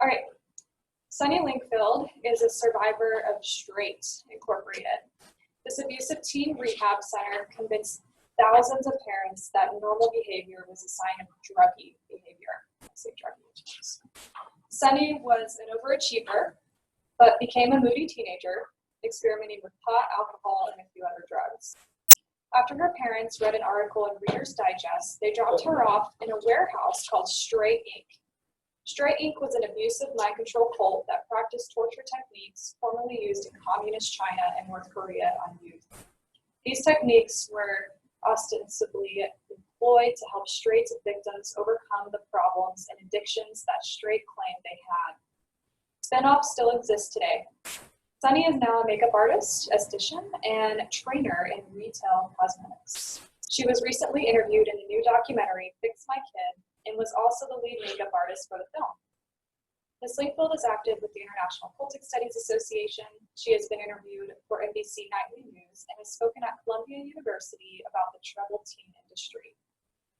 All right, Sunny Linkfield is a survivor of Straight Incorporated. This abusive teen rehab center convinced thousands of parents that normal behavior was a sign of druggie behavior. I say druggie. Sunny was an overachiever, but became a moody teenager, experimenting with pot, alcohol, and a few other drugs. After her parents read an article in Reader's Digest, they dropped her off in a warehouse called Straight Inc. Straight Inc. was an abusive mind control cult that practiced torture techniques formerly used in communist China and North Korea on youth. These techniques were ostensibly employed to help straight victims overcome the problems and addictions that straight claimed they had. Spin-offs still exist today. Sunny is now a makeup artist, esthetician, and trainer in retail cosmetics. She was recently interviewed in the new documentary, Fix My Kid, and was also the lead makeup artist for the film. Ms. Linkfield is active with the International Cultic Studies Association. She has been interviewed for NBC Nightly News and has spoken at Columbia University about the troubled teen industry.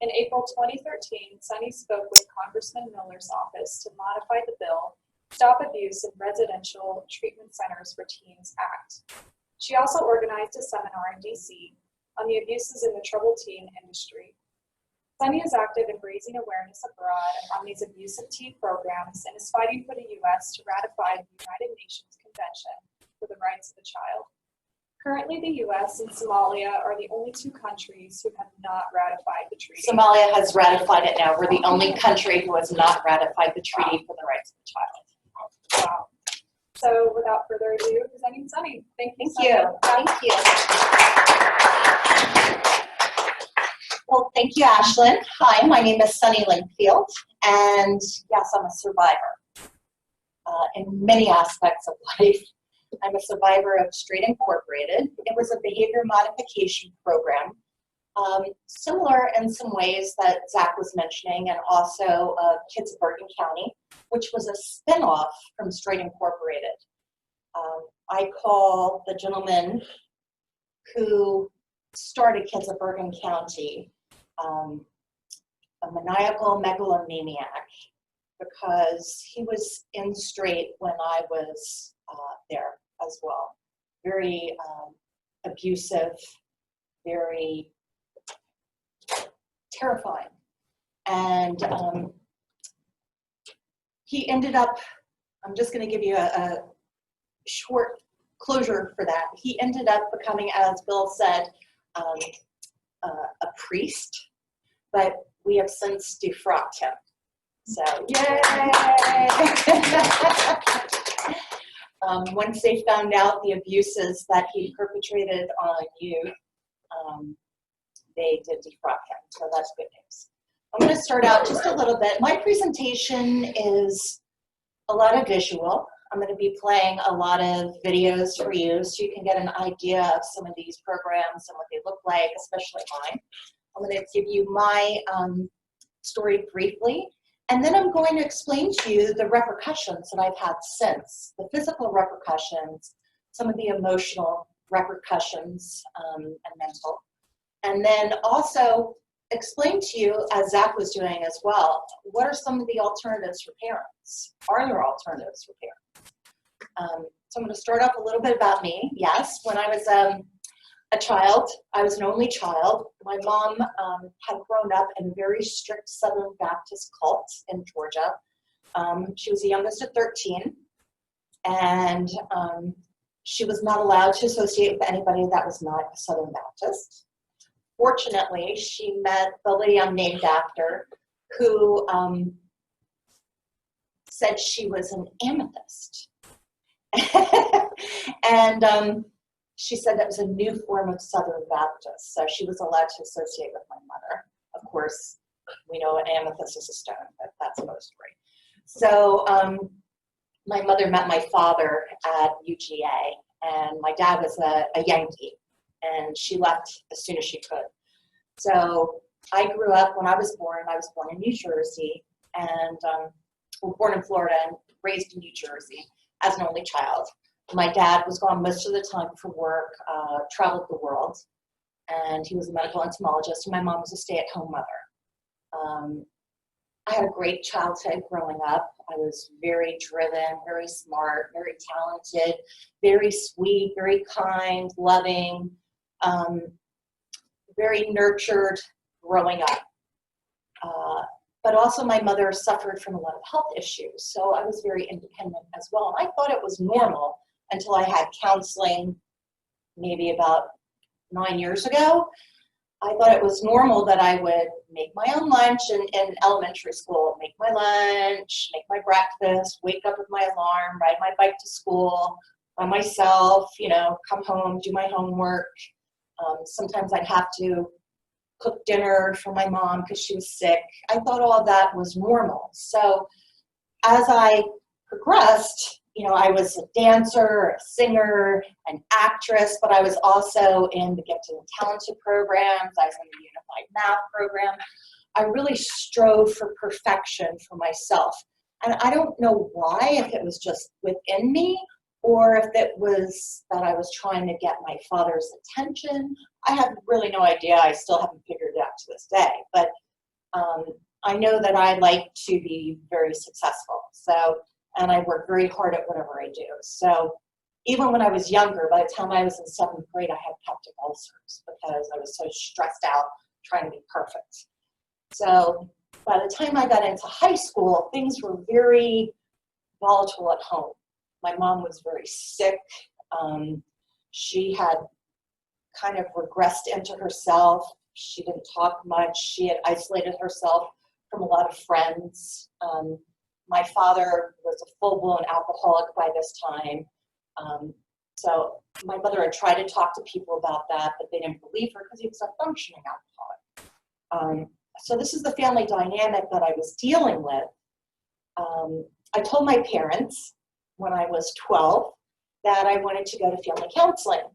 In April 2013, Sunny spoke with Congressman Miller's office to modify the bill Stop Abuse in Residential Treatment Centers for Teens Act. She also organized a seminar in DC on the abuses in the troubled teen industry. Sunny is active in raising awareness abroad on these abusive teen programs and is fighting for the U.S. to ratify the United Nations Convention for the Rights of the Child. Currently, the U.S. and Somalia are the only two countries who have not ratified the treaty. Somalia has ratified it now. We're the only country who has not ratified the treaty for the rights of the child. Wow. So without further ado, presenting Sunny. Thank you. Thank you. Well, thank you, Ashlyn. Hi, my name is Sunny Linkfield, and yes, I'm a survivor in many aspects of life. I'm a survivor of Straight Incorporated. It was a behavior modification program, similar in some ways that Zach was mentioning, and also Kids of Bergen County, which was a spinoff from Straight Incorporated. I call the gentleman who started Kids of Bergen County a maniacal megalomaniac, because he was in Straight when I was there as well. Very abusive, very terrifying. And he ended up, I'm just going to give you a short closure for that. He ended up becoming, as Bill said, a priest, but we have since defrocked him. So, yay! Once they found out the abuses that he perpetrated on youth, they did defrock him, so that's good news. I'm going to start out just a little bit. My presentation is a lot of visual. I'm going to be playing a lot of videos for you so you can get an idea of some of these programs and what they look like, especially mine. I'm going to give you my story briefly, and then I'm going to explain to you the repercussions that I've had since, the physical repercussions, some of the emotional repercussions, and mental. And then also explain to you, as Zach was doing as well, what are some of the alternatives for parents? Are there alternatives for parents? So I'm going to start off a little bit about me. Yes, when I was a child, I was an only child. My mom had grown up in a very strict Southern Baptist cult in Georgia. She was the youngest of 13, and she was not allowed to associate with anybody that was not a Southern Baptist. Fortunately, she met the lady I'm named after, who said she was an amethyst. And she said that was a new form of Southern Baptist, so she was allowed to associate with my mother. Of course, we know an amethyst is a stone, but that's another story. So my mother met my father at UGA, and my dad was a Yankee, and she left as soon as she could. So I grew up, when I was born in New Jersey, and born in Florida and raised in New Jersey as an only child. My dad was gone most of the time for work, traveled the world, and he was a medical entomologist, and my mom was a stay-at-home mother. I had a great childhood growing up. I was very driven, very smart, very talented, very sweet, very kind, loving, very nurtured growing up. But also my mother suffered from a lot of health issues, so I was very independent as well. And I thought it was normal until I had counseling maybe about 9 years ago. I thought it was normal that I would make my own lunch in elementary school, make my lunch, make my breakfast, wake up with my alarm, ride my bike to school by myself, come home, do my homework. Sometimes I'd have to cook dinner for my mom because she was sick. I thought all of that was normal. So as I progressed, I was a dancer, a singer, an actress, but I was also in the gifted and talented programs. I was in the unified math program. I really strove for perfection for myself. And I don't know why, if it was just within me or if it was that I was trying to get my father's attention. I have really no idea. I still haven't figured it out to this day. But I know that I like to be very successful. And I work very hard at whatever I do. So even when I was younger, by the time I was in 7th grade, I had peptic ulcers because I was so stressed out trying to be perfect. So by the time I got into high school, things were very volatile at home. My mom was very sick. She had kind of regressed into herself. She didn't talk much. She had isolated herself from a lot of friends. My father was a full-blown alcoholic by this time. So my mother had tried to talk to people about that, but they didn't believe her because he was a functioning alcoholic. So this is the family dynamic that I was dealing with. I told my parents when I was 12 that I wanted to go to family counseling.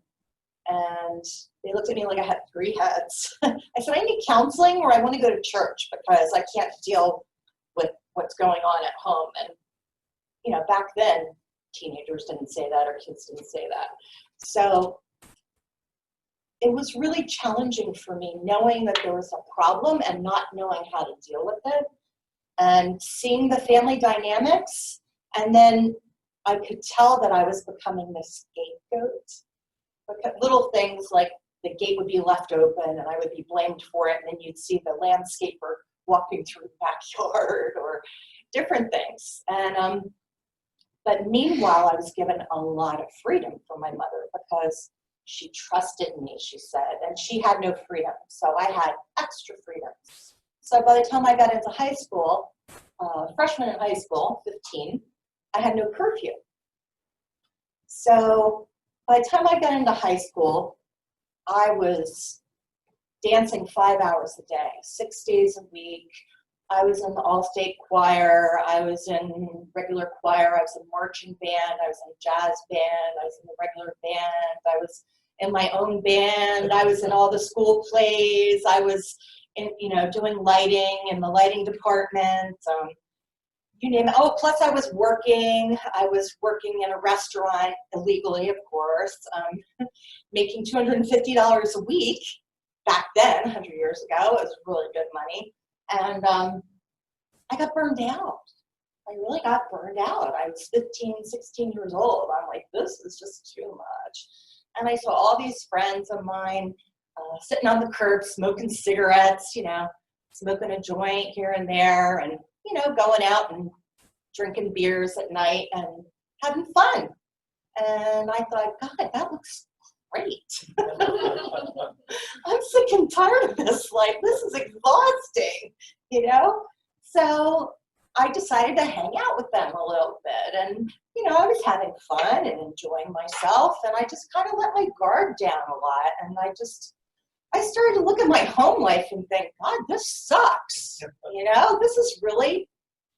And they looked at me like I had 3 heads. I said, I need counseling or I want to go to church because I can't deal with what's going on at home. And, back then, teenagers didn't say that or kids didn't say that. So it was really challenging for me knowing that there was a problem and not knowing how to deal with it and seeing the family dynamics. And then I could tell that I was becoming the scapegoat. Because little things like the gate would be left open and I would be blamed for it, and then you'd see the landscaper walking through the backyard or different things. And but meanwhile, I was given a lot of freedom from my mother because she trusted me, she said, and she had no freedom. So I had extra freedom. So by the time I got into high school, freshman in high school, 15, I had no curfew. So by the time I got into high school, I was dancing 5 hours a day, 6 days a week. I was in the all-state choir. I was in regular choir. I was in marching band. I was in jazz band. I was in the regular band. I was in my own band. I was in all the school plays. I was in, doing lighting in the lighting department. You name it. Oh, plus I was working. I was working in a restaurant illegally, of course, making $250 a week back then, 100 years ago. It was really good money. And I got burned out. I really got burned out. I was 15, 16 years old. I'm like, this is just too much. And I saw all these friends of mine sitting on the curb, smoking cigarettes, smoking a joint here and there, and, going out and drinking beers at night and having fun. And I thought, God, that looks great. I'm sick and tired of this life. This is exhausting, So I decided to hang out with them a little bit. And, I was having fun and enjoying myself. And I just kind of let my guard down a lot. And I started to look at my home life and think, God, this sucks.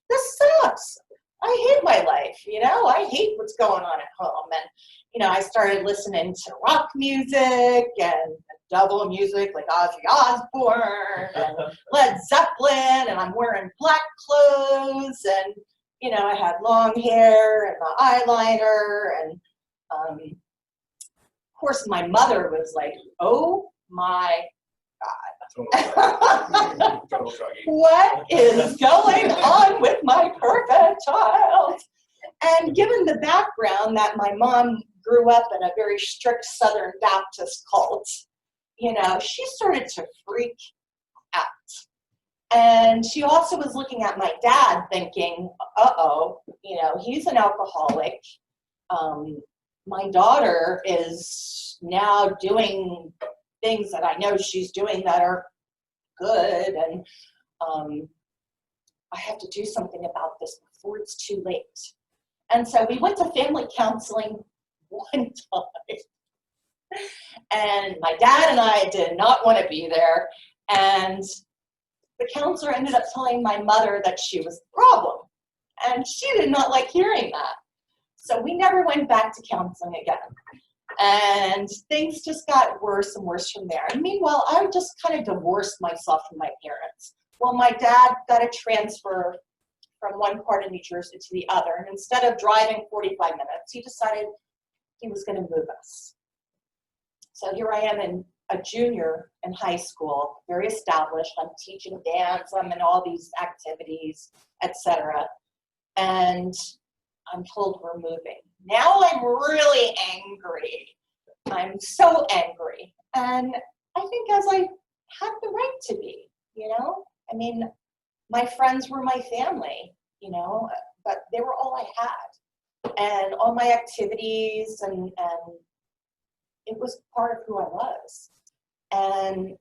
This sucks. I hate my life, I hate what's going on at home. And, I started listening to rock music and double music like Ozzy Osbourne and Led Zeppelin, and I'm wearing black clothes, and, I had long hair and the eyeliner, and, of course, my mother was like, oh my God, Total druggie. What is going on with my perfect child? And given the background that my mom grew up in a very strict Southern Baptist cult, you know, she started to freak out. And she also was looking at my dad thinking, uh-oh, you know, he's an alcoholic. My daughter is now doing things that I know she's doing that are good, and I have to do something about this before it's too late. And so we went to family counseling one time, and my dad and I did not want to be there, and the counselor ended up telling my mother that she was the problem, and she did not like hearing that. So we never went back to counseling again. And things just got worse and worse from there. And meanwhile, I just kind of divorced myself from my parents. Well, my dad got a transfer from one part of New Jersey to the other. And instead of driving 45 minutes, he decided he was going to move us. So here I am in a junior in high school, very established. I'm teaching dance, I'm in all these activities, etc. And I'm told we're moving. Now I'm really angry. I'm so angry. And I think as I have the right to be, you know? I mean, my friends were my family, you know, but they were all I had. And all my activities, and it was part of who I was. And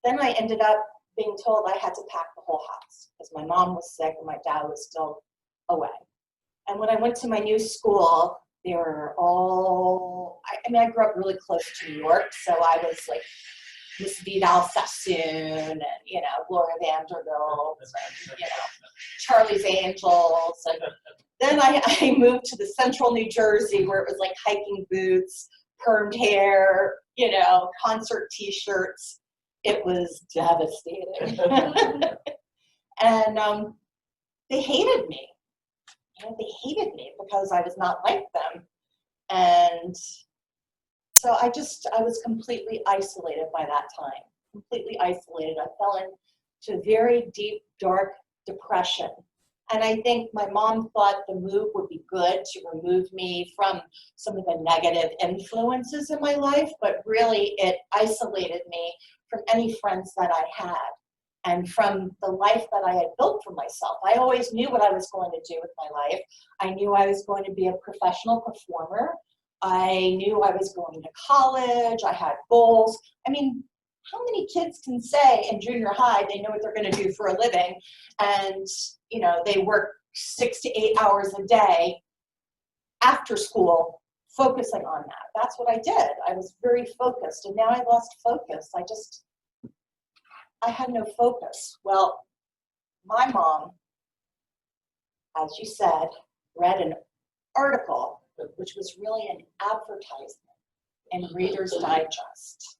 then I ended up being told I had to pack the whole house because my mom was sick and my dad was still away. And when I went to my new school, they were all, I mean, I grew up really close to New York, so I was like Miss Vidal Sassoon and, you know, Gloria Vanderbilt and, you know, Charlie's Angels. And then I moved to the central New Jersey where it was like hiking boots, permed hair, you know, concert t-shirts. It was devastating. And they hated me. You know, they hated me because I was not like them. And so I was completely isolated by that time, completely isolated. I fell into very deep, dark depression. And I think my mom thought the move would be good to remove me from some of the negative influences in my life, but really it isolated me from any friends that I had and from the life that I had built for myself. I always knew what I was going to do with my life. I knew I was going to be a professional performer. I knew I was going to college. I had goals. I mean, how many kids can say in junior high they know what they're going to do for a living, and you know they work 6 to 8 hours a day after school focusing on that? That's what I did. I was very focused, and now I lost focus. I had no focus. Well, my mom, as you said, read an article, which was really an advertisement in Reader's Digest.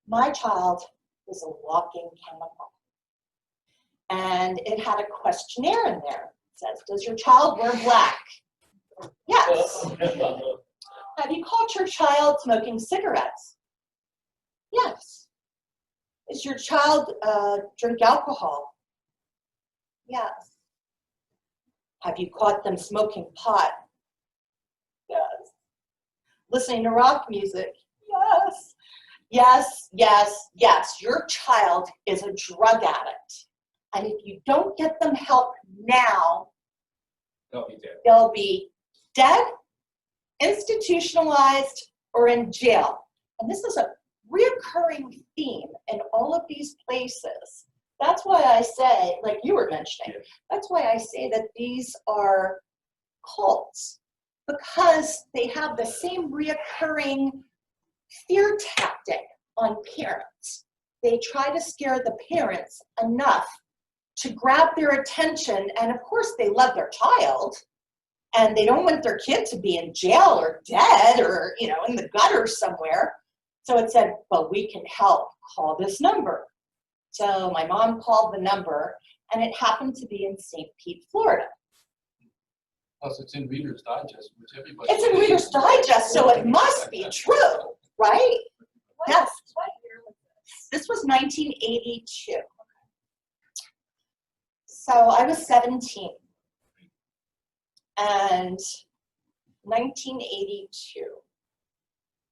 My child was a walking chemical. And it had a questionnaire in there. It says, does your child wear black? Yes. Have you caught your child smoking cigarettes? Yes. Is your child drink alcohol? Yes. Have you caught them smoking pot? Yes. Listening to rock music? Yes. Yes, yes, yes. Your child is a drug addict. And if you don't get them help now, They'll be dead. They'll be dead, institutionalized, or in jail. And this is a reoccurring theme in all of these places. That's why I say, like you were mentioning, that's why I say that these are cults, because they have the same reoccurring fear tactic on parents. They try to scare the parents enough to grab their attention, and of course they love their child, and they don't want their kid to be in jail or dead or, you know, in the gutter somewhere. So it said, but we can help, call this number. So my mom called the number, and it happened to be in St. Pete, Florida. Plus, it's in Reader's Digest, which everybody. It's in Reader's Digest, so it must be true, right? Yes. What year was this? This was 1982. So I was 17. And 1982,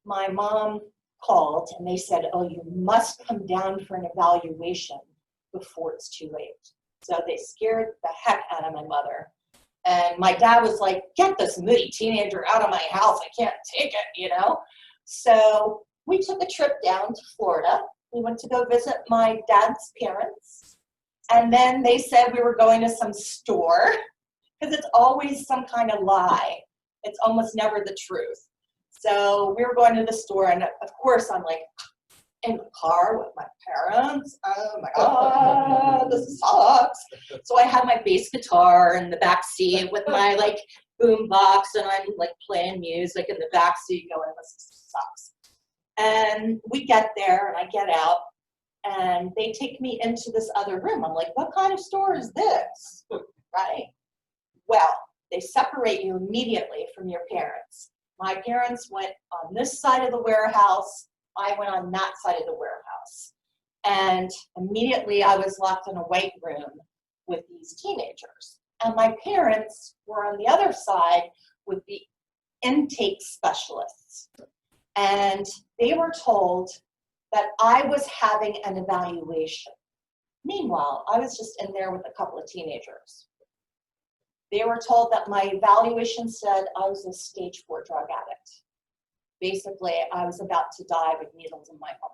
my mom called and they said, oh, you must come down for an evaluation before it's too late. So they scared the heck out of my mother. And my dad was like, get this moody teenager out of my house. I can't take it, you know? So we took a trip down to Florida. We went to go visit my dad's parents. And then they said we were going to some store, because it's always some kind of lie. It's almost never the truth. So we were going to the store, and of course I'm like in the car with my parents. Oh my God, this sucks. So I had my bass guitar in the back seat with my like boom box, and I'm like playing music in the back seat going, this sucks. And we get there and I get out and they take me into this other room. I'm like, what kind of store is this? Right? Well, they separate you immediately from your parents. My parents went on this side of the warehouse. I went on that side of the warehouse. And immediately I was locked in a white room with these teenagers. And my parents were on the other side with the intake specialists. And they were told that I was having an evaluation. Meanwhile, I was just in there with a couple of teenagers. They were told that my evaluation said I was a stage 4 drug addict. Basically, I was about to die with needles in my arm.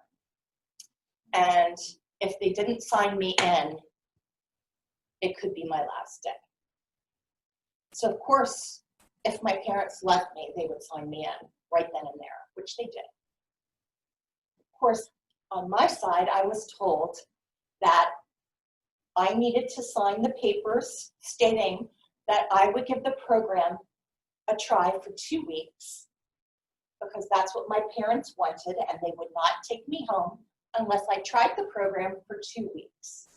And if they didn't sign me in, it could be my last day. So of course, if my parents left me, they would sign me in right then and there, which they did. Of course, on my side, I was told that I needed to sign the papers stating that I would give the program a try for 2 weeks, because that's what my parents wanted, and they would not take me home unless I tried the program for 2 weeks.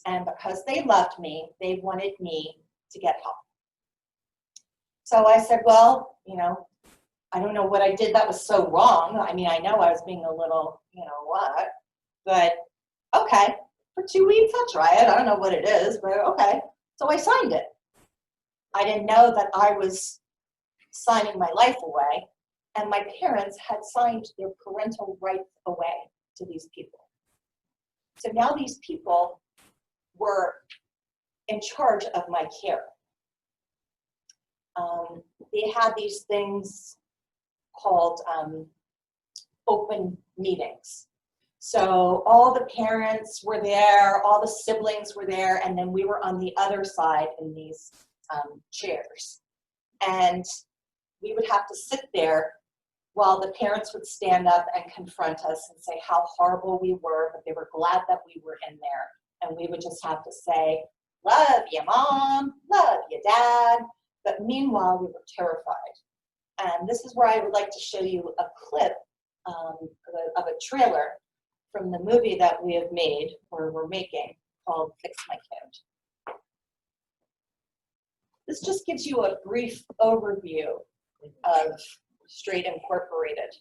And because they loved me, they wanted me to get help. So I said, well, you know, I don't know what I did that was so wrong. I mean, I know I was being a little, you know what, but okay, for 2 weeks, I'll try it. I don't know what it is, but okay. So I signed it. I didn't know that I was signing my life away, and my parents had signed their parental rights away to these people. So now these people were in charge of my care. They had these things called open meetings. So all the parents were there, all the siblings were there, and then we were on the other side in these chairs. And we would have to sit there while the parents would stand up and confront us and say how horrible we were, but they were glad that we were in there. And we would just have to say, love you, Mom, love you, Dad. But meanwhile, we were terrified. And this is where I would like to show you a clip of a trailer from the movie that we have made, or we're making, called Fix My Code. This just gives you a brief overview of Straight Incorporated.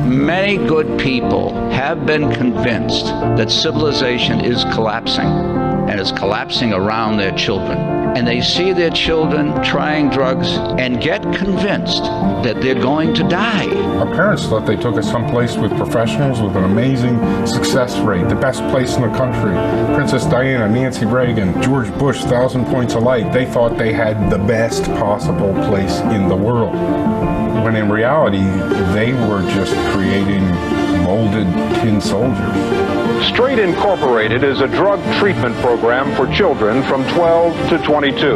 Many good people have been convinced that civilization is collapsing, and is collapsing around their children. And they see their children trying drugs and get convinced that they're going to die. Our parents thought they took us someplace with professionals with an amazing success rate, the best place in the country. Princess Diana, Nancy Reagan, George Bush, 1,000 points alike. They thought they had the best possible place in the world. When in reality, they were just creating molded tin soldiers. Straight Incorporated is a drug treatment program for children from 12 to 22.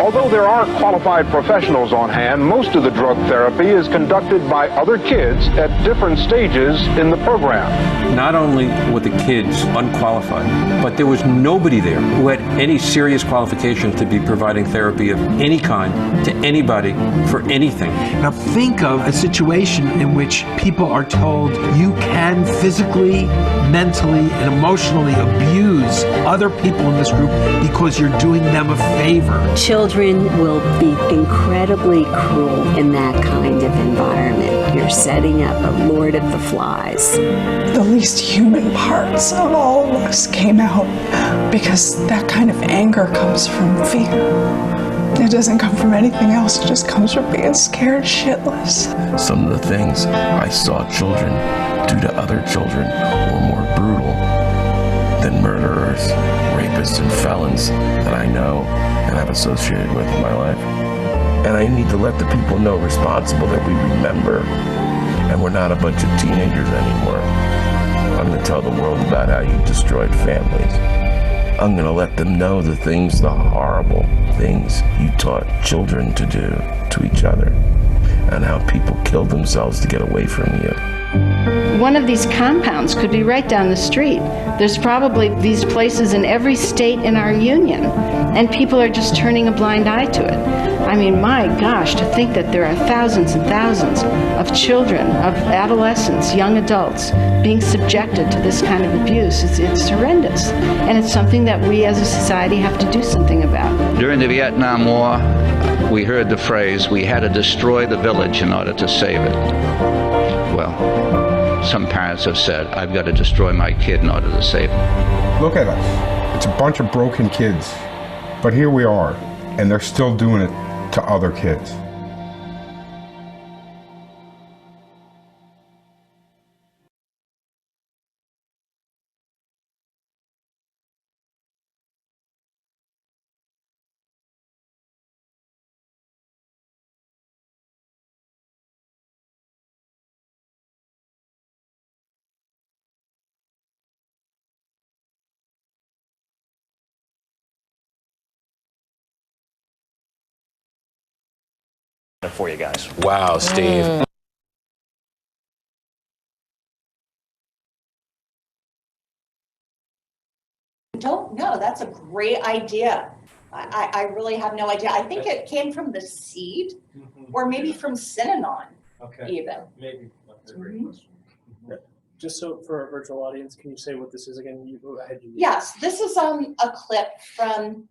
Although there are qualified professionals on hand, most of the drug therapy is conducted by other kids at different stages in the program. Not only were the kids unqualified, but there was nobody there who had any serious qualification to be providing therapy of any kind to anybody for anything. Now think of a situation in which people are told you you can physically, mentally, and emotionally abuse other people in this group because you're doing them a favor. Children will be incredibly cruel in that kind of environment. You're setting up a Lord of the Flies. The least human parts of all of us came out because that kind of anger comes from fear. It doesn't come from anything else, it just comes from being scared shitless. Some of the things I saw children do to other children were more brutal than murderers, rapists, and felons that I know and have associated with in my life. And I need to let the people know responsible that we remember, and we're not a bunch of teenagers anymore. I'm going to tell the world about how you destroyed families. I'm going to let them know the things, the horrible things you taught children to do to each other, and how people killed themselves to get away from you. One of these compounds could be right down the street. There's probably these places in every state in our union, and people are just turning a blind eye to it. I mean, my gosh, to think that there are thousands and thousands of children, of adolescents, young adults being subjected to this kind of abuse, it's horrendous. And it's something that we as a society have to do something about. During the Vietnam War, we heard the phrase, we had to destroy the village in order to save it. Well, some parents have said, I've got to destroy my kid in order to save him. Look at us. It's a bunch of broken kids. But here we are, and they're still doing it to other kids. For you guys. Wow, Steve. Don't know. That's a great idea. I really have no idea. I think it came from the seed, or maybe from Synanon, even. Maybe. That's a great question. Just so for our virtual audience, can you say what this is again? Yes, this is a clip from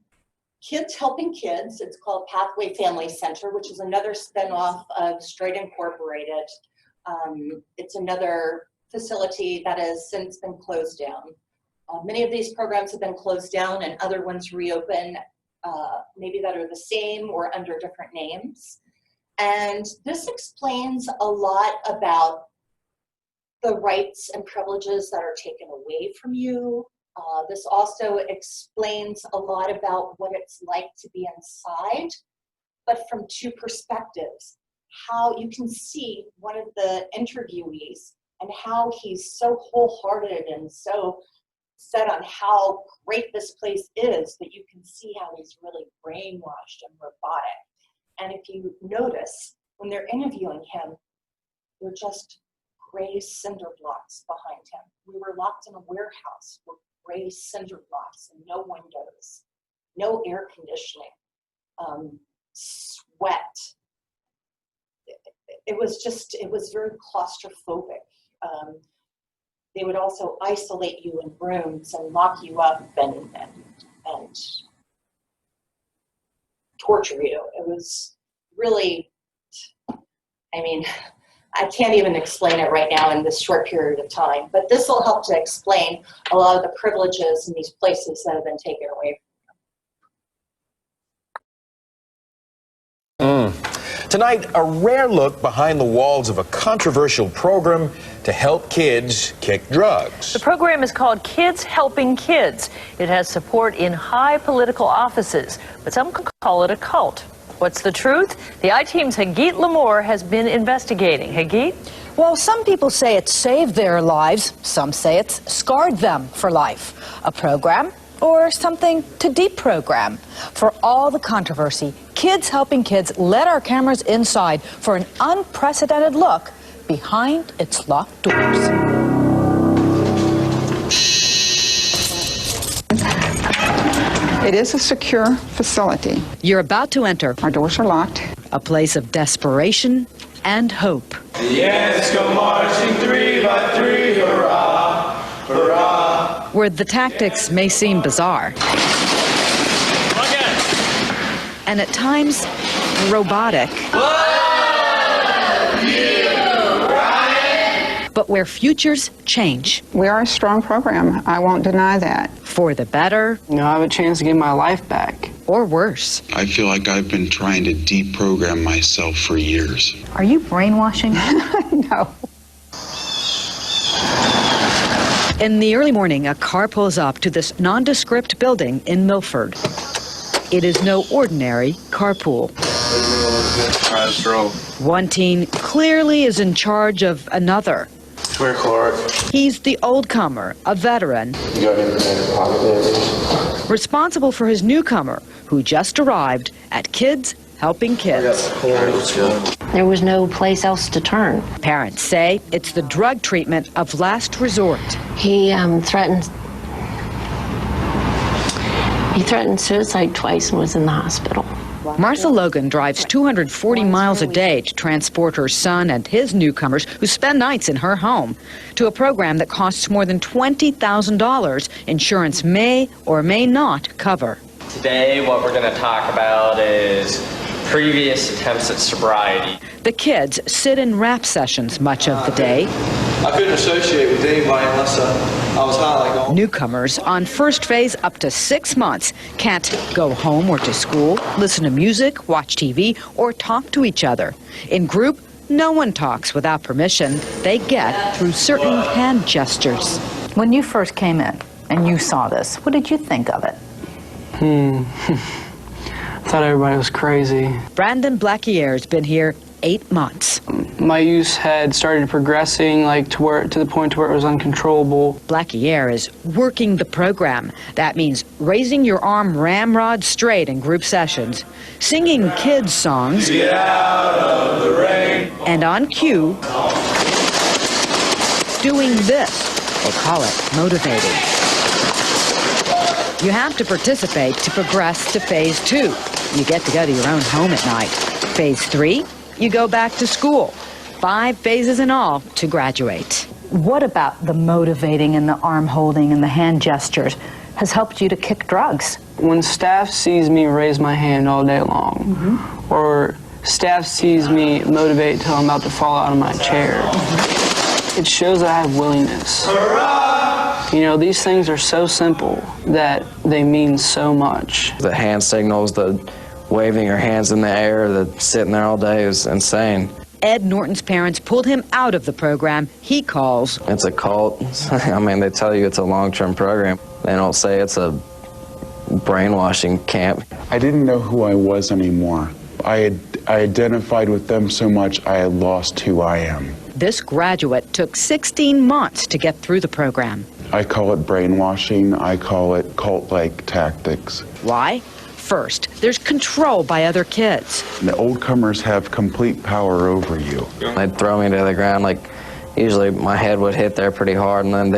Kids Helping Kids. It's called Pathway Family Center, which is another spinoff of Straight Incorporated. It's another facility that has since been closed down. Many of these programs have been closed down and other ones reopen, maybe that are the same or under different names. And this explains a lot about the rights and privileges that are taken away from you. This also explains a lot about what it's like to be inside, but from two perspectives. How you can see one of the interviewees and how he's so wholehearted and so set on how great this place is, but you can see how he's really brainwashed and robotic. And if you notice, when they're interviewing him, they're just gray cinder blocks behind him. We were locked in a warehouse with gray cinder blocks and no windows, no air conditioning, sweat. It was very claustrophobic. They would also isolate you in rooms and lock you up and torture you. It was really, I mean, I can't even explain it right now in this short period of time, but this will help to explain a lot of the privileges in these places that have been taken away from them. Tonight, a rare look behind the walls of a controversial program to help kids kick drugs. The program is called Kids Helping Kids. It has support in high political offices, but some call it a cult. What's the truth? The I-Team's Hagit Lamour has been investigating. Hagit? Well, some people say it saved their lives. Some say it's scarred them for life. A program or something to deprogram. For all the controversy, Kids Helping Kids led our cameras inside for an unprecedented look behind its locked doors. It is a secure facility. You're about to enter. Our doors are locked. A place of desperation and hope. The ants go marching 3 by 3, hurrah, hurrah. Where the tactics may seem bizarre and at times robotic, but where futures change. We are a strong program. I won't deny that. For the better. I have a chance to get my life back. Or worse. I feel like I've been trying to deprogram myself for years. Are you brainwashing? No. In the early morning, a car pulls up to this nondescript building in Milford. It is no ordinary carpool. One teen clearly is in charge of another. Where, Clark? He's the old comer, a veteran, You got anything in your pocket there? responsible for his newcomer, who just arrived at Kids Helping Kids. There was no place else to turn. Parents say it's the drug treatment of last resort. He threatened suicide twice and was in the hospital. Martha Logan drives 240 miles a day to transport her son and his newcomers, who spend nights in her home, to a program that costs more than $20,000 insurance may or may not cover. Today, what we're going to talk about is previous attempts at sobriety. The kids sit in rap sessions much of the day. I couldn't associate with anybody unless I was high like all. Newcomers on first phase up to 6 months can't go home or to school, listen to music, watch TV, or talk to each other. In group, no one talks without permission. They get through certain hand gestures. When you first came in and you saw this, what did you think of it? I thought everybody was crazy. Brandon Blackier's been here 8 months. My use had started progressing to the point where it was uncontrollable. Blackier is working the program. That means raising your arm ramrod straight in group sessions, singing kids songs, Get out of the rain. and on cue, doing this. They call it motivating. You have to participate to progress to phase 2. You get to go to your own home at night. Phase 3, you go back to school. 5 phases in all to graduate. What about the motivating and the arm holding and the hand gestures has helped you to kick drugs? When staff sees me raise my hand all day long, or staff sees me motivate till I'm about to fall out of my chair, it shows that I have willingness. You know, these things are so simple that they mean so much. The hand signals, the waving your hands in the air, the sitting there all day is insane. Ed Norton's parents pulled him out of the program he calls... It's a cult. I mean, they tell you it's a long-term program. They don't say it's a brainwashing camp. I didn't know who I was anymore. I identified with them so much I had lost who I am. This graduate took 16 months to get through the program. I call it brainwashing. I call it cult-like tactics. Why? First, there's control by other kids. The old comers have complete power over you. They'd throw me to the ground, usually my head would hit there pretty hard, and then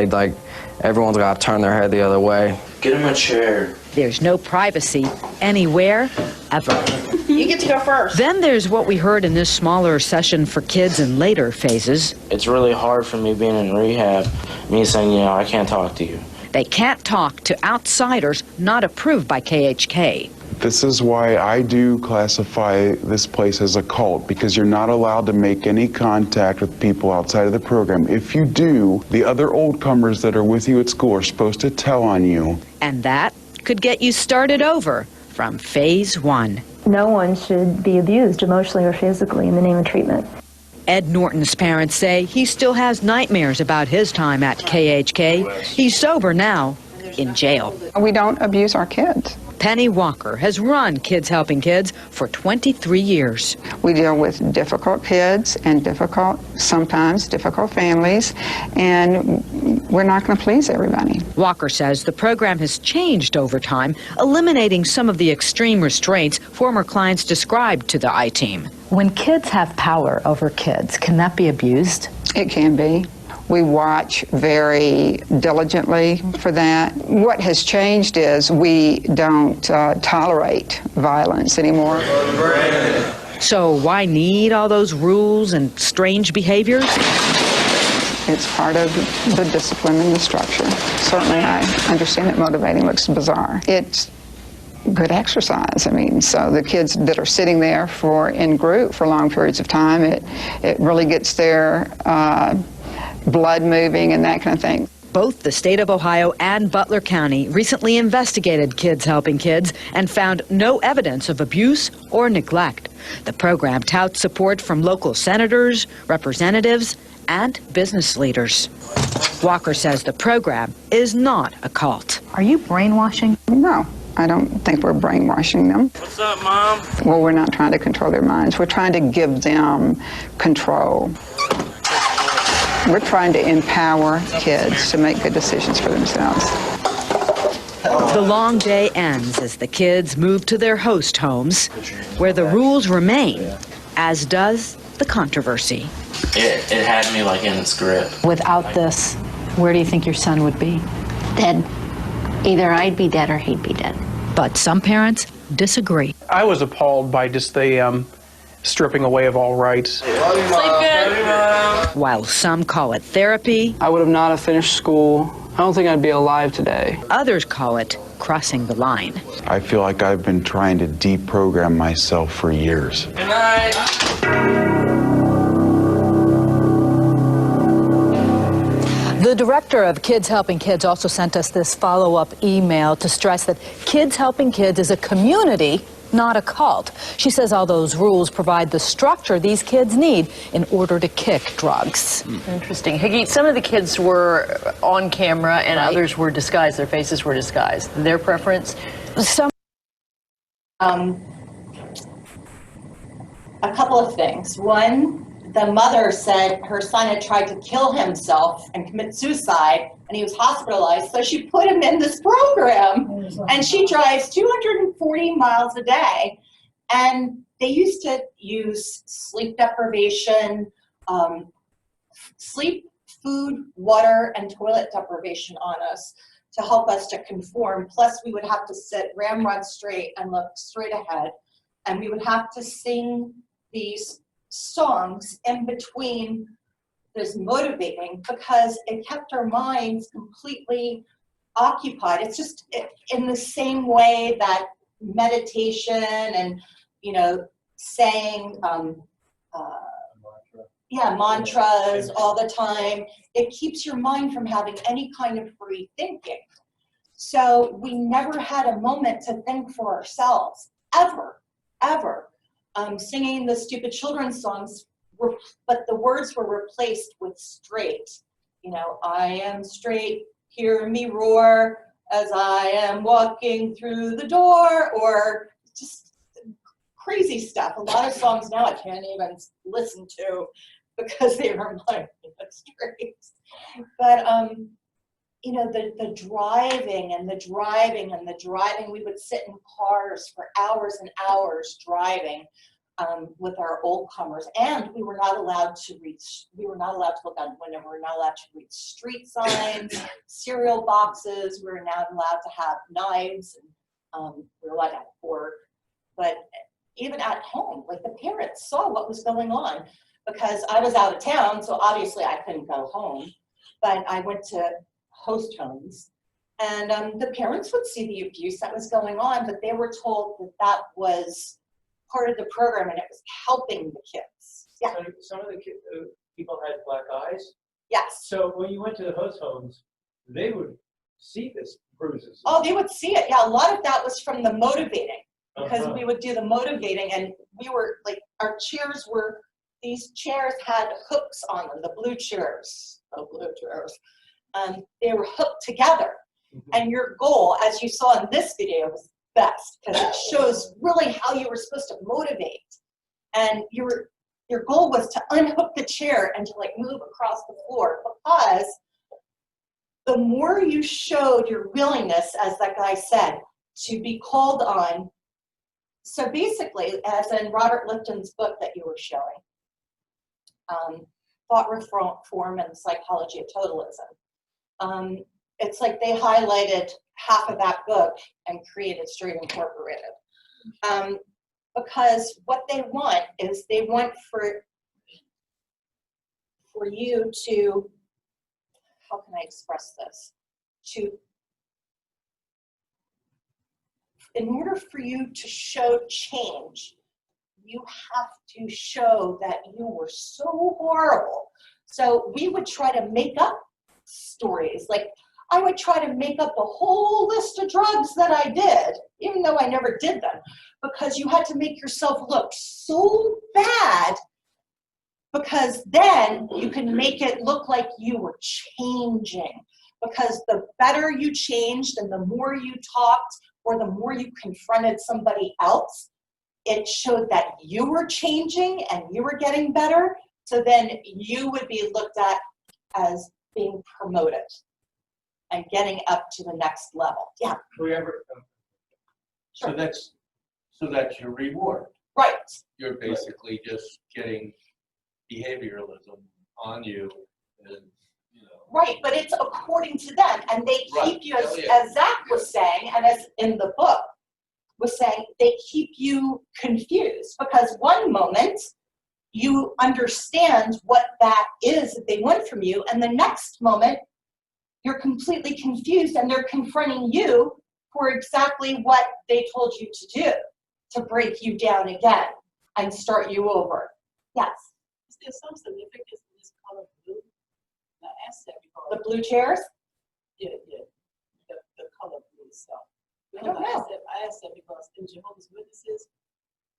everyone's got to turn their head the other way. Get in my chair. There's no privacy anywhere, ever. You get to go first. Then there's what we heard in this smaller session for kids in later phases. It's really hard for me being in rehab, me saying, I can't talk to you. They can't talk to outsiders not approved by KHK. This is why I do classify this place as a cult, because you're not allowed to make any contact with people outside of the program. If you do, the other old comers that are with you at school are supposed to tell on you. And that could get you started over from phase 1. No one should be abused emotionally or physically in the name of treatment. Ed Norton's parents say he still has nightmares about his time at KHK. He's sober now, in jail. We don't abuse our kids. Penny Walker has run Kids Helping Kids for 23 years. We deal with difficult kids and sometimes difficult families, and we're not going to please everybody. Walker says the program has changed over time, eliminating some of the extreme restraints former clients described to the I-Team. When kids have power over kids, can that be abused? It can be. We watch very diligently for that. What has changed is we don't tolerate violence anymore. So why need all those rules and strange behaviors? It's part of the discipline and the structure. Certainly I understand that motivating looks bizarre. It's good exercise. I mean, so the kids that are sitting there in group for long periods of time, it really gets their blood moving and that kind of thing. Both the state of Ohio and Butler County recently investigated Kids Helping Kids and found no evidence of abuse or neglect. The program touts support from local senators, representatives, and business leaders. Walker says the program is not a cult. Are you brainwashing? No, I don't think we're brainwashing them. What's up, Mom? Well, we're not trying to control their minds. We're trying to give them control. We're trying to empower kids to make good decisions for themselves. The long day ends as the kids move to their host homes, where the rules remain, as does the controversy. It had me like in its grip. Without this, where do you think your son would be? Dead. Either I'd be dead or he'd be dead. But some parents disagree. I was appalled by just the stripping away of all rights. While some call it therapy, I would have not have finished school. I don't think I'd be alive today. Others call it crossing the line. I feel like I've been trying to deprogram myself for years. Good night. The director of Kids Helping Kids also sent us this follow-up email to stress that Kids Helping Kids is a community, not a cult. She says all those rules provide the structure these kids need in order to kick drugs. Interesting. Higgy, some of the kids were on camera and others were disguised. Their faces were disguised. Their preference? A couple of things. One, the mother said her son had tried to kill himself and commit suicide, and he was hospitalized, so she put him in this program. And she drives 240 miles a day. And they used to use sleep deprivation, sleep, food, water, and toilet deprivation on us to help us to conform. Plus, we would have to sit ramrod straight and look straight ahead. And we would have to sing these songs in between this motivating because it kept our minds completely occupied. It's just in the same way that meditation and, you know, saying mantras all the time, it keeps your mind from having any kind of free thinking. So we never had a moment to think for ourselves, ever. Singing the stupid children's songs, but the words were replaced with straight. You know, I am straight, hear me roar as I am walking through the door, or just crazy stuff. A lot of songs now I can't even listen to because they remind me of straight. But you know, the driving and the driving and the driving, we would sit in cars for hours and hours driving with our old comers, and we were not allowed to look out the window. We were not allowed to read street signs, cereal boxes. We were not allowed to have knives, and we were allowed to have a fork. But even at home, like the parents saw what was going on because I was out of town, so obviously I couldn't go home. But I went to host homes, and the parents would see the abuse that was going on, but they were told that that was part of the program and it was helping the kids. Yeah. So some of the people had black eyes? Yes. So when you went to the host homes, they would see this bruises. Oh, they would see it. Yeah, a lot of that was from the motivating because we would do the motivating, and we were like, our chairs were, these chairs had hooks on them, the blue chairs. They were hooked together. And your goal, as you saw in this video, was best because it shows really how you were supposed to motivate. And your goal was to unhook the chair and to like move across the floor, because the more you showed your willingness, as that guy said, to be called on. So basically, as in Robert Lifton's book that you were showing, Thought Reform and the Psychology of Totalism, it's like they highlighted half of that book and created Straight Incorporated. because what they want is they want for you to, how can I express this? In order for you to show change, you have to show that you were so horrible. So we would try to make up stories. Like, I would try to make up a whole list of drugs that I did, even though I never did them, because you had to make yourself look so bad, because then you can make it look like you were changing. Because the better you changed and the more you talked or the more you confronted somebody else, it showed that you were changing and you were getting better. So then you would be looked at as being promoted and getting up to the next level. Yeah. Sure. So that's your reward. Right. You're basically just getting behavioralism on you, and right, but it's according to them, and they keep you, as Zach was saying, and as in the book was saying, they keep you confused, because one moment you understand what that is that they want from you, and the next moment you're completely confused and they're confronting you for exactly what they told you to do, to break you down again and start you over. Yes? Is there some significance in this color blue? I asked that because the blue chairs? Yeah, the color blue itself. I don't know. I asked that because in Jehovah's Witnesses,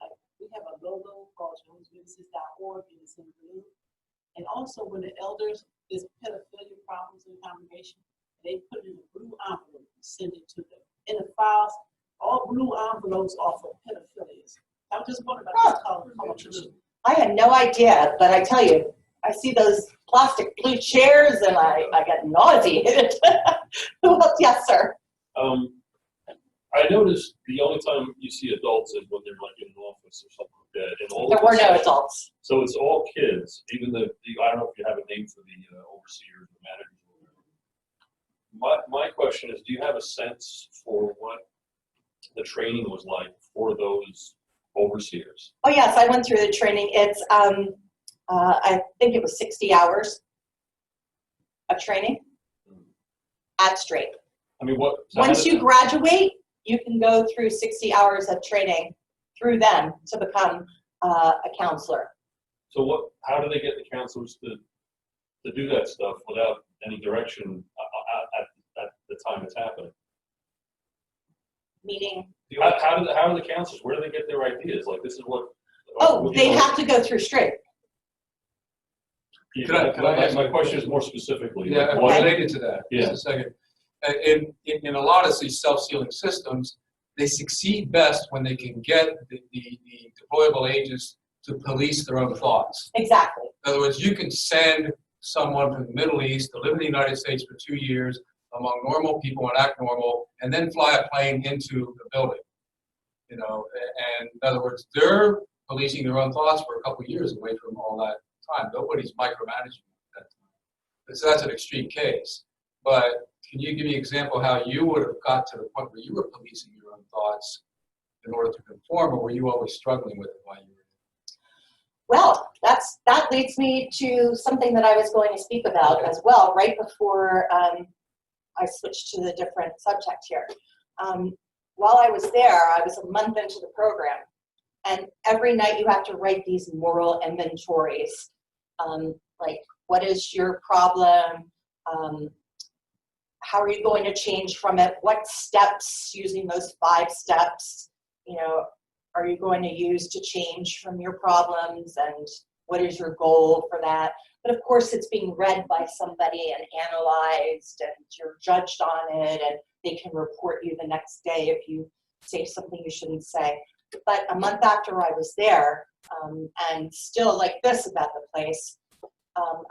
like, we have a logo called Jehovah'sWitnesses.org, and it's in blue. And also when the elders, there's pedophilia problems in the congregation, they put it in a blue envelope and send it to them. In the files, all blue envelopes are for pedophilia. I was just wondering about this color blue. I had no idea, but I tell you, I see those plastic blue chairs and I get nauseated. Well, yes, sir. I noticed the only time you see adults is when they're like in an office or something like that. And all there were no adults. So it's all kids, even the I don't know if you have a name for the overseers, the managers, or whatever. My question is, do you have a sense for what the training was like for those overseers? Oh yes, I went through the training. It's I think it was 60 hours of training at Straight. I mean, what? So once you graduate, you can go through 60 hours of training through them to become a counselor. So what? How do they get the counselors to do that stuff without any direction at the time it's happening? Meaning? How are the counselors? Where do they get their ideas? Like, this is what. Oh, they have to go through Straight. My question is more specifically. Yeah, like, related to that. Yeah. Just a second. In a lot of these self-sealing systems, they succeed best when they can get the deployable agents to police their own thoughts. Exactly. In other words, you can send someone from the Middle East to live in the United States for 2 years among normal people and act normal, and then fly a plane into the building. You know, and in other words, they're policing their own thoughts for a couple of years away from all that time. Nobody's micromanaging at that time. So that's an extreme case. But can you give me an example how you would have got to the point where you were policing your own thoughts in order to conform, or were you always struggling with it while you were? Well, that leads me to something that I was going to speak about as well, right before I switched to the different subject here. While I was there, I was a month into the program, and every night you have to write these moral inventories, like what is your problem, how are you going to change from it, what steps, using those 5 steps, you know, are you going to use to change from your problems, and what is your goal for that? But of course it's being read by somebody and analyzed, and you're judged on it, and they can report you the next day if you say something you shouldn't say. But a month after I was there, and still like this about the place,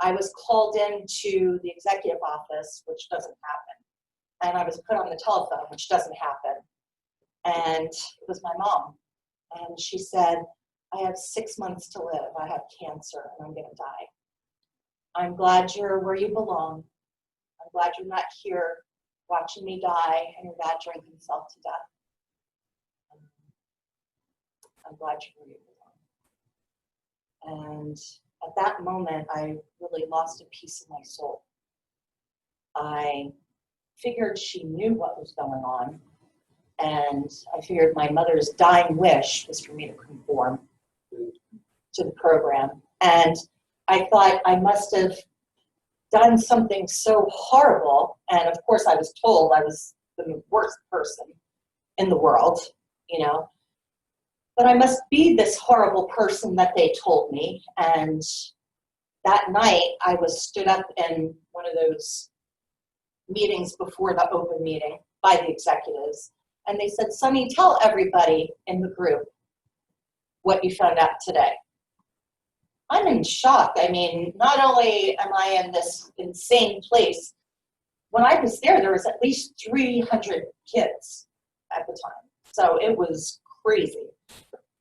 I was called into the executive office, which doesn't happen. And I was put on the telephone, which doesn't happen. And it was my mom. And she said, I have 6 months to live. I have cancer and I'm going to die. I'm glad you're where you belong. I'm glad you're not here watching me die and your dad drink himself to death. I'm glad you were able to. And at that moment, I really lost a piece of my soul. I figured she knew what was going on, and I figured my mother's dying wish was for me to conform to the program. And I thought I must have done something so horrible, and of course I was told I was the worst person in the world, you know, but I must be this horrible person that they told me. And that night I was stood up in one of those meetings before the open meeting by the executives, and they said, "Sonny, tell everybody in the group what you found out today." I'm in shock. I mean, not only am I in this insane place, when I was there, there was at least 300 kids at the time. So it was crazy.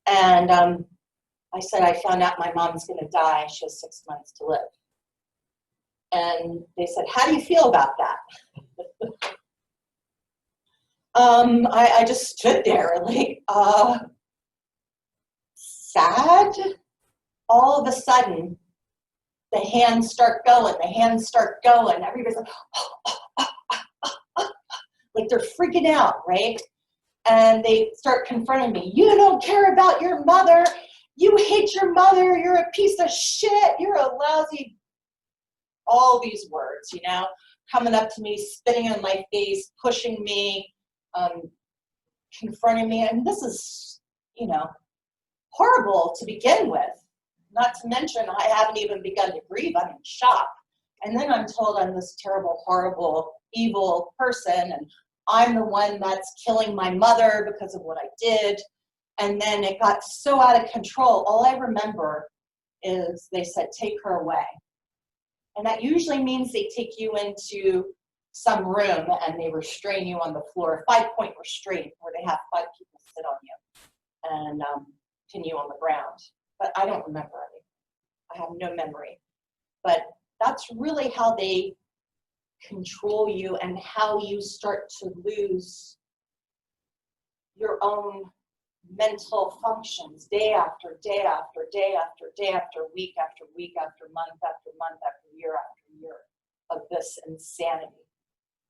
And I said, I found out my mom's gonna die. She has 6 months to live. And they said, how do you feel about that? I just stood there like, sad. All of a sudden, the hands start going, everybody's like, like they're freaking out, right? And they start confronting me. You don't care about your mother. You hate your mother. You're a piece of shit. You're a lousy, all these words, you know, coming up to me, spitting in my face, pushing me, confronting me. And this is, you know, horrible to begin with. Not to mention, I haven't even begun to grieve. I'm in shock. And then I'm told I'm this terrible, horrible, evil person, and I'm the one that's killing my mother because of what I did. And then it got so out of control. All I remember is they said, take her away. And that usually means they take you into some room and they restrain you on the floor, 5-point restraint, where they have 5 people sit on you and pin you on the ground. But I don't remember any. I have no memory. But that's really how they control you and how you start to lose your own mental functions day after day after day after day after week after week after month after month after year of this insanity.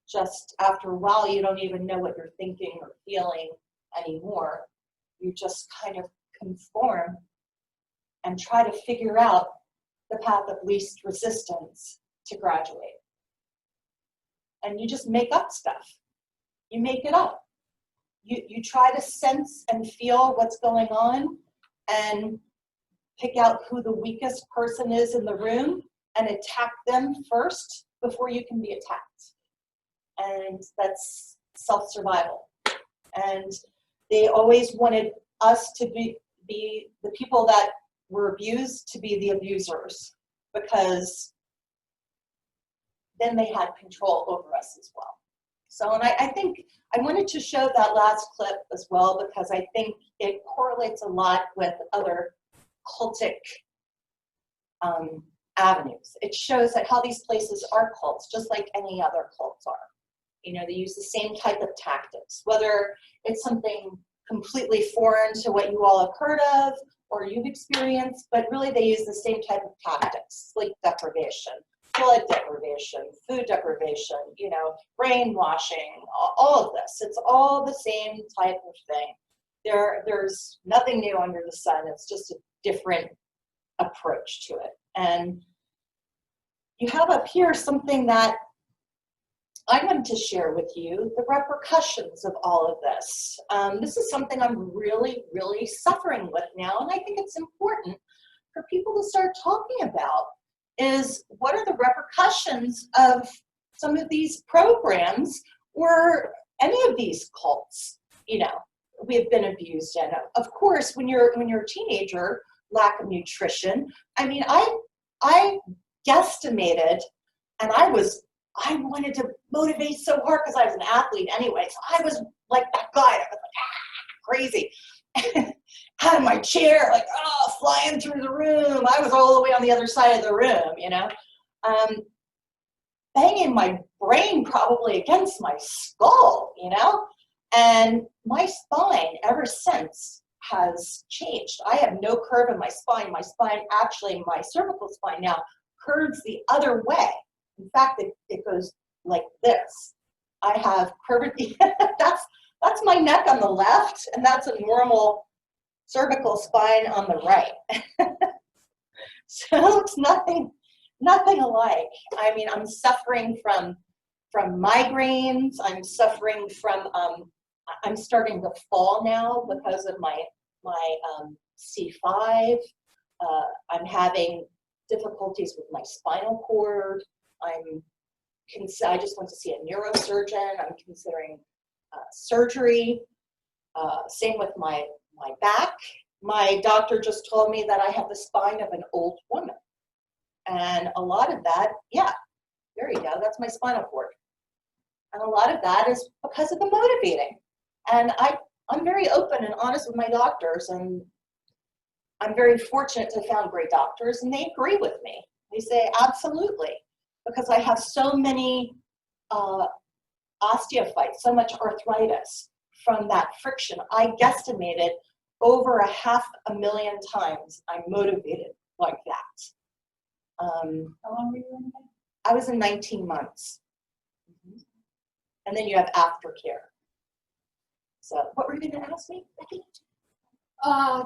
Just after a while, you don't even know what you're thinking or feeling anymore. You just kind of conform and try to figure out the path of least resistance to graduate. And you just make up stuff. You make it up. You try to sense and feel what's going on and pick out who the weakest person is in the room and attack them first before you can be attacked. And that's self-survival. And they always wanted us to be the people that were abused to be the abusers, because then they had control over us as well. So, and I think I wanted to show that last clip as well, because I think it correlates a lot with other cultic avenues. It shows that how these places are cults, just like any other cults are. You know, they use the same type of tactics, whether it's something completely foreign to what you all have heard of or you've experienced, but really they use the same type of tactics: sleep deprivation, blood deprivation, food deprivation, you know, brainwashing, all of this. It's all the same type of thing. There's nothing new under the sun. It's just a different approach to it. And you have up here something that I wanted to share with you, the repercussions of all of this. This is something I'm really, really suffering with now, and I think it's important for people to start talking about, is what are the repercussions of some of these programs or any of these cults, you know, we have been abused in. Of course, when you're a teenager, lack of nutrition. I mean, I guesstimated, and I wanted to motivate so hard because I was an athlete anyway. So I was like that guy. I was like, crazy. Out of my chair, like, flying through the room. I was all the way on the other side of the room, you know. Banging my brain probably against my skull, you know. And my spine ever since has changed. I have no curve in my spine. My spine, actually, my cervical spine now curves the other way. In fact, it goes like this. I have curved, that's my neck on the left, and that's a normal cervical spine on the right. So it's nothing alike. I mean, I'm suffering from migraines. I'm suffering from, I'm starting to fall now because of my C5. I'm having difficulties with my spinal cord. I just went to see a neurosurgeon. I'm considering surgery. Same with my back. My doctor just told me that I have the spine of an old woman. And a lot of that, yeah, there you go, that's my spinal cord. And a lot of that is because of the motivating. And I'm very open and honest with my doctors, and I'm very fortunate to have found great doctors, and they agree with me. They say, absolutely, because I have so many osteophytes, so much arthritis from that friction. I guesstimated over 500,000 times I'm motivated like that. How long were you in there? I was in 19 months. Mm-hmm. And then you have aftercare. So what were you going to ask me, Becky?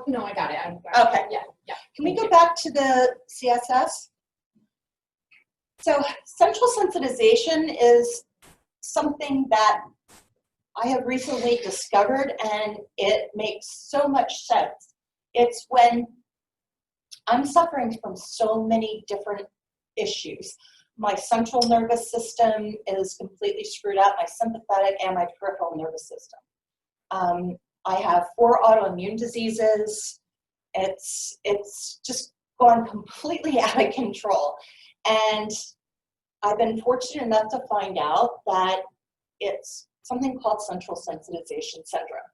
No, I got it. Okay. Yeah. Can we go back to the CSS? So central sensitization is something that I have recently discovered, and it makes so much sense. It's when I'm suffering from so many different issues. My central nervous system is completely screwed up, my sympathetic and my peripheral nervous system. I have 4 autoimmune diseases. It's just gone completely out of control. And I've been fortunate enough to find out that it's something called central sensitization syndrome,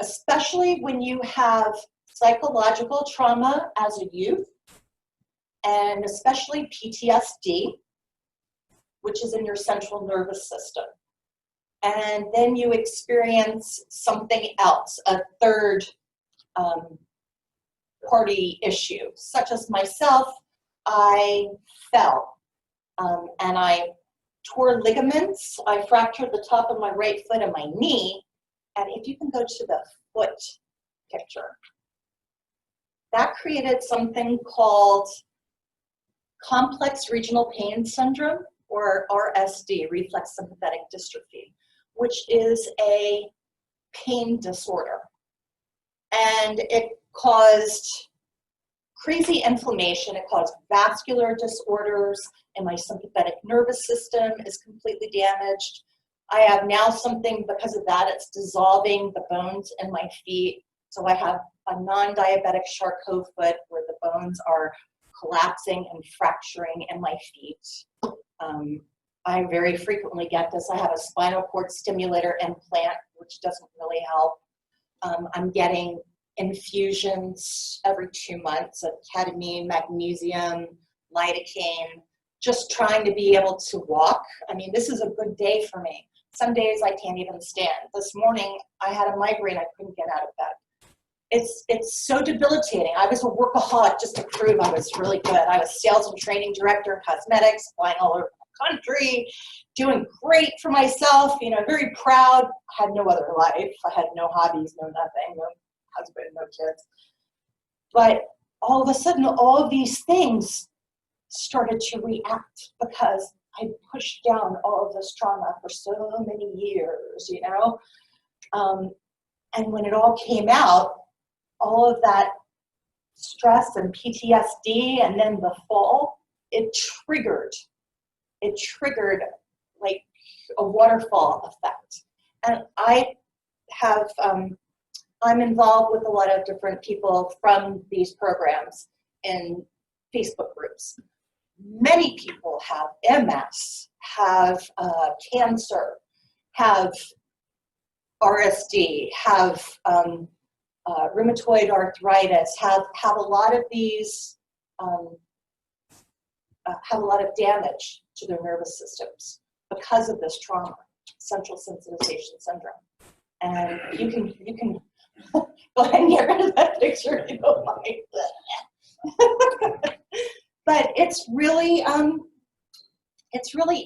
especially when you have psychological trauma as a youth, and especially PTSD, which is in your central nervous system. And then you experience something else, a third party issue, such as myself. I fell and I tore ligaments. I fractured the top of my right foot and my knee. And if you can go to the foot picture, that created something called complex regional pain syndrome, or RSD, reflex sympathetic dystrophy, which is a pain disorder. And it caused crazy inflammation. It caused vascular disorders, and my sympathetic nervous system is completely damaged. I have now something, because of that, it's dissolving the bones in my feet. So I have a non-diabetic Charcot foot where the bones are collapsing and fracturing in my feet. I very frequently get this. I have a spinal cord stimulator implant, which doesn't really help. I'm getting infusions every 2 months of ketamine, magnesium, lidocaine, just trying to be able to walk. I mean, this is a good day for me. Some days I can't even stand. This morning I had a migraine. I couldn't get out of bed. It's so debilitating. I was a workaholic just to prove I was really good. I was sales and training director in cosmetics, flying all over the country, doing great for myself, you know, very proud. I had no other life. I had no hobbies, no nothing, no husband, no kids. But all of a sudden, all of these things started to react because I pushed down all of this trauma for so many years, you know? And when it all came out, all of that stress and PTSD and then the fall, it triggered like a waterfall effect. And I have, I'm involved with a lot of different people from these programs in Facebook groups. Many people have MS, have cancer, have RSD, have rheumatoid arthritis, have a lot of these, have a lot of damage to their nervous systems because of this trauma, central sensitization syndrome. And you can Go ahead and get rid of that picture if you don't like that. But it's really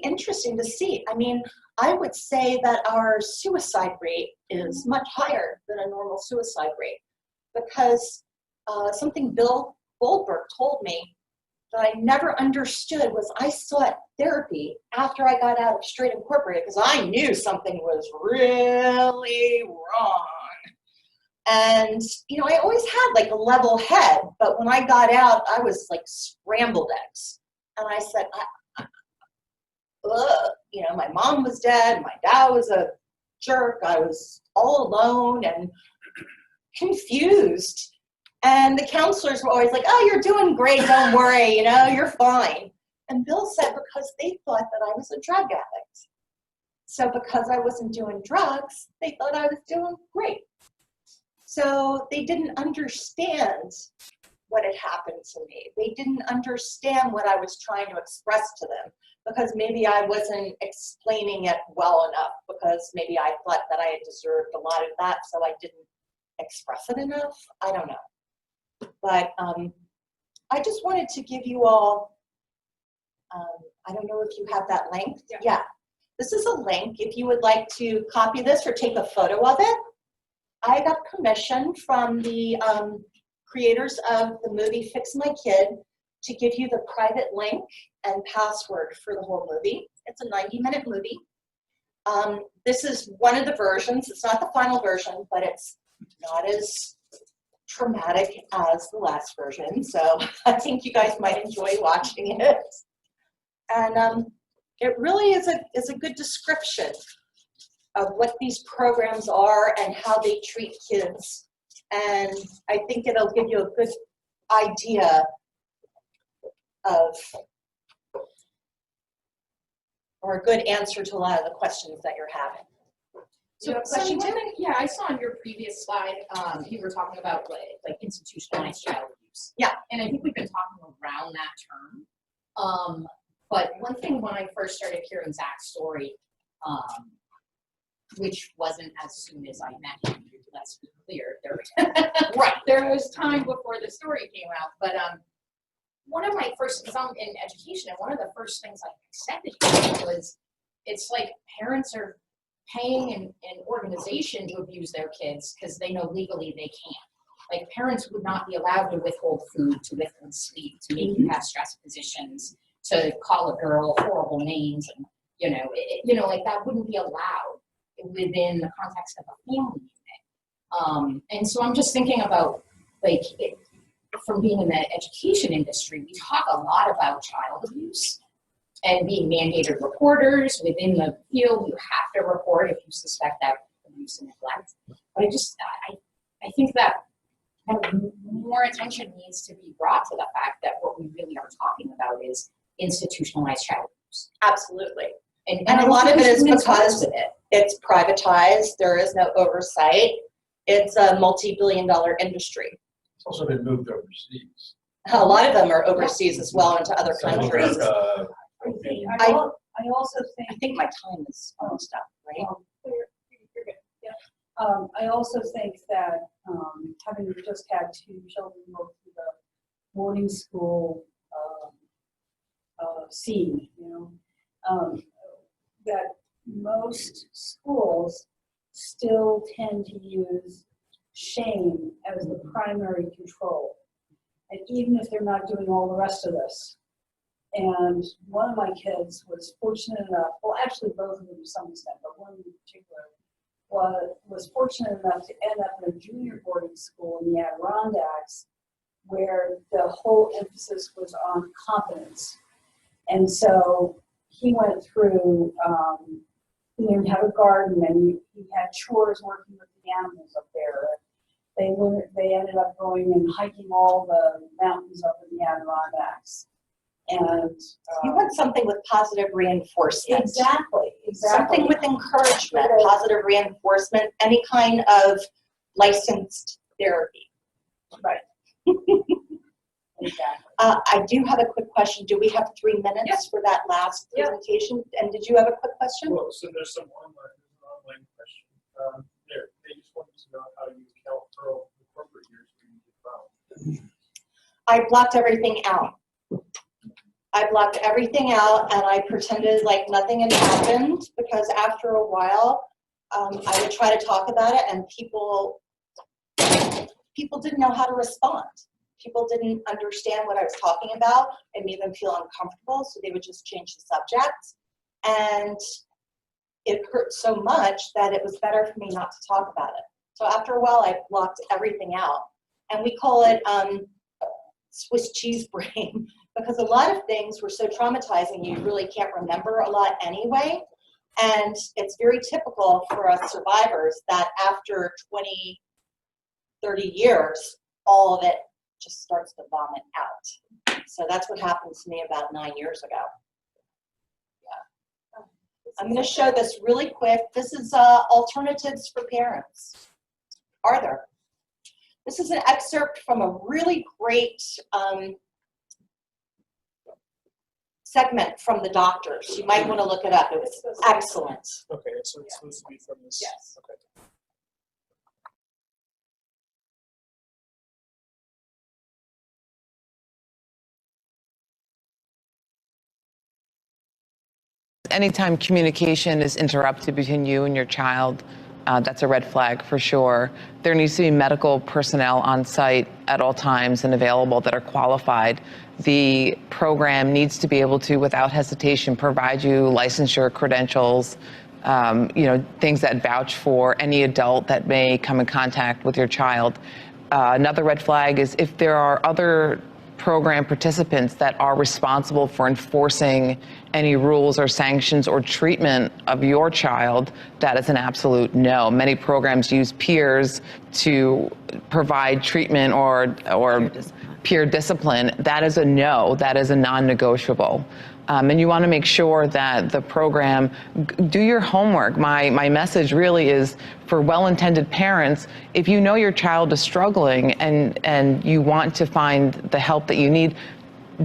interesting to see. I mean, I would say that our suicide rate is much higher than a normal suicide rate, because something Bill Goldberg told me that I never understood was I sought therapy after I got out of Straight Incorporated because I knew something was really wrong. And, you know, I always had like a level head, but when I got out, I was like scrambled eggs. And I said, you know, my mom was dead, my dad was a jerk, I was all alone and confused. And the counselors were always like, oh, you're doing great, don't worry, you know, you're fine. And Bill said because they thought that I was a drug addict. So because I wasn't doing drugs, they thought I was doing great. So they didn't understand what had happened to me. They didn't understand what I was trying to express to them, because maybe I wasn't explaining it well enough, because maybe I thought that I had deserved a lot of that, so I didn't express it enough. I don't know. But I just wanted to give you all, I don't know if you have that link. Yeah. This is a link. If you would like to copy this or take a photo of it, I got permission from the creators of the movie Fix My Kid to give you the private link and password for the whole movie. It's a 90-minute movie. This is one of the versions. It's not the final version, but it's not as traumatic as the last version. So I think you guys might enjoy watching it. And it really is a good description of what these programs are and how they treat kids. And I think it'll give you a good idea of, or a good answer to a lot of the questions that you're having. So one thing, yeah, I saw on your previous slide, you were talking about like institutionalized child abuse. Yeah. And I think we've been talking around that term. But one thing when I first started hearing Zach's story, which wasn't as soon as I met him, let's be clear, there was time before the story came out. But one of my first, because I'm in education, and one of the first things I said to him was, it's like parents are paying an organization to abuse their kids because they know legally they can't. Like, parents would not be allowed to withhold food, to withhold sleep, to make you have stress positions, to call a girl horrible names, and like that wouldn't be allowed within the context of a family unit. And so I'm just thinking about, like, from being in the education industry, we talk a lot about child abuse and being mandated reporters within the field. You have to report if you suspect that abuse and neglect. But I think that more attention needs to be brought to the fact that what we really are talking about is institutionalized child abuse. Absolutely. And a lot of it is because it's privatized, there is no oversight. It's a multi-billion-dollar industry. It's also been moved overseas. A lot of them are overseas as well, into other countries. I think my time is almost up, right? You're good. Yeah. I also think that having just had two children go through the boarding school scene, that most schools still tend to use shame as the primary control, and even if they're not doing all the rest of this. And one of my kids was fortunate enough, well, actually both of them to some extent, but one in particular was fortunate enough to end up in a junior boarding school in the Adirondacks, where the whole emphasis was on competence. And so he went through, he learned how to garden, and he had chores working with the animals up there. They ended up going and hiking all the mountains up in the Adirondacks. And you want something with positive reinforcement. Exactly. Something with encouragement, positive reinforcement, any kind of licensed therapy. Right. Exactly. I do have a quick question. Do we have 3 minutes for that last presentation? And did you have a quick question? Well, so there's some online question. They just wanted to know how you help I blocked everything out. I blocked everything out and I pretended like nothing had happened, because after a while, I would try to talk about it and people didn't know how to respond. People didn't understand what I was talking about. It made them feel uncomfortable, so they would just change the subject. And it hurt so much that it was better for me not to talk about it. So after a while, I blocked everything out. And we call it Swiss cheese brain, because a lot of things were so traumatizing you really can't remember a lot anyway. And it's very typical for us survivors that after 20, 30 years, all of it just starts to vomit out. So that's what happened to me about 9 years ago. Yeah. I'm going to show this really quick. This is alternatives for parents. Are there? This is an excerpt from a really great segment from the doctors. You might want to look it up. It was excellent. Okay, so it's supposed to be from this. Yes. Okay. Anytime communication is interrupted between you and your child, that's a red flag for sure. There needs to be medical personnel on site at all times and available that are qualified. The program needs to be able to, without hesitation, provide you licensure credentials, things that vouch for any adult that may come in contact with your child. Another red flag is if there are other program participants that are responsible for enforcing any rules or sanctions or treatment of your child, that is an absolute no. Many programs use peers to provide treatment or peer discipline. That is a no. That is a non-negotiable. And you want to make sure that the program, do your homework. My message really is for well-intended parents, if you know your child is struggling and you want to find the help that you need,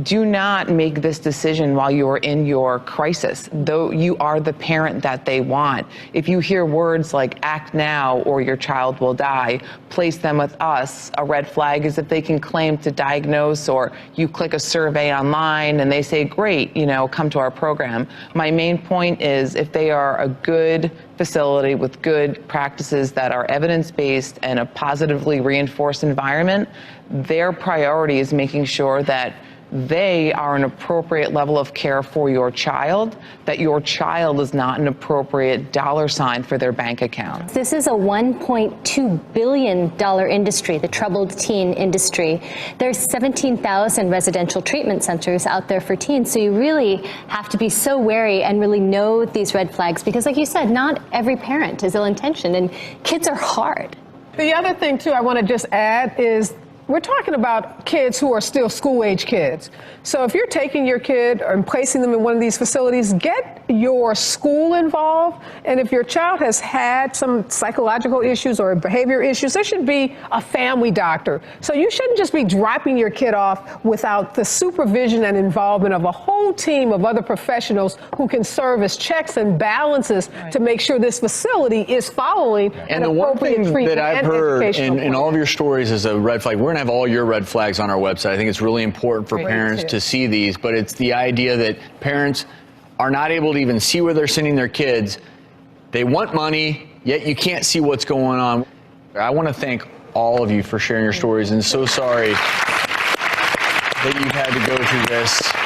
do not make this decision while you're in your crisis, though you are the parent that they want. If you hear words like act now or your child will die, place them with us. A red flag is if they can claim to diagnose, or you click a survey online and they say, great, come to our program. My main point is if they are a good facility with good practices that are evidence-based and a positively reinforced environment, their priority is making sure that they are an appropriate level of care for your child, that your child is not an appropriate dollar sign for their bank account. This is a $1.2 billion industry, the troubled teen industry. There's 17,000 residential treatment centers out there for teens, so you really have to be so wary and really know these red flags, because like you said, not every parent is ill-intentioned, and kids are hard. The other thing, too, I want to just add is we're talking about kids who are still school-age kids. So if you're taking your kid and placing them in one of these facilities, get your school involved. And if your child has had some psychological issues or behavior issues, there should be a family doctor. So you shouldn't just be dropping your kid off without the supervision and involvement of a whole team of other professionals who can serve as checks and balances to make sure this facility is following and the one thing that I've heard in all of your stories is a red flag. We're going to have all your red flags on our website. I think it's really important for parents to see these, but it's the idea that parents are not able to even see where they're sending their kids. They want money, yet you can't see what's going on. I want to thank all of you for sharing your stories, and so sorry that you've had to go through this.